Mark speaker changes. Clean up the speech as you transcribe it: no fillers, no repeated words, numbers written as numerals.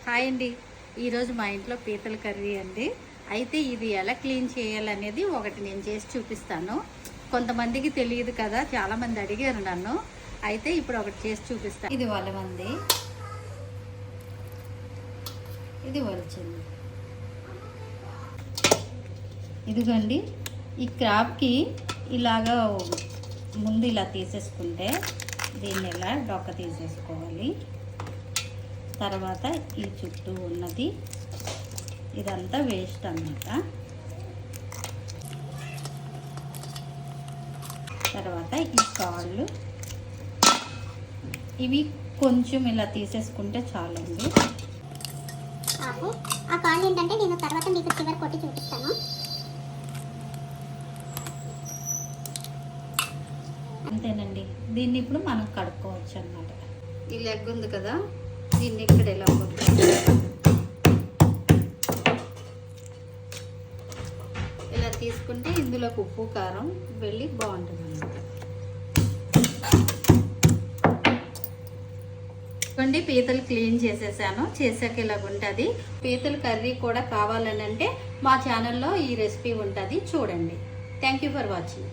Speaker 1: Hi అండి. ఈరోజు మా ఇంట్లో పీతల కర్రీ అండి. అయితే ఇది ఎలా క్లీన్ చేయాలనేది ఒకటి నేను చేసి చూపిస్తాను. కొంతమందికి తెలియదు కదా, చాలామంది అడిగారు నన్ను. అయితే ఇప్పుడు ఒకటి చేసి చూపిస్తాను. ఇది వలమంది, ఇది వలిచింది. ఇదిగోండి, ఈ క్రాప్కి ఇలాగా ముందు ఇలా తీసేసుకుంటే దీన్ని ఇలా డొక్క తీసేసుకోవాలి. తర్వాత ఈ చుట్టూ ఉన్నది ఇదంతా వేస్ట్ అన్నమాట. తర్వాత ఈ కాళ్ళు ఇవి కొంచెం ఇలా తీసేసుకుంటే చాలండి.
Speaker 2: ఆ కాళ్ళు ఏంటంటే నేను తర్వాత మీకు చివరి కొట్టి చూపిస్తాను.
Speaker 1: అంతేనండి. దీన్ని ఇప్పుడు మనం కడుక్కోవచ్చు అన్నమాట. ఈ లెగ్ ఉంది కదా, దీన్ని ఇక్కడ ఇలా ఇలా తీసుకుంటే ఇందులోకి ఉప్పు కారం వెళ్ళి బాగుంటుంది అన్నమాట. ఇవ్వండి, పీతలు క్లీన్ చేసేసాను. చేసాక ఇలా ఉంటుంది. పీతల కర్రీ కూడా కావాలని అంటే మా ఛానల్లో ఈ రెసిపీ ఉంటుంది, చూడండి. Thank you for watching.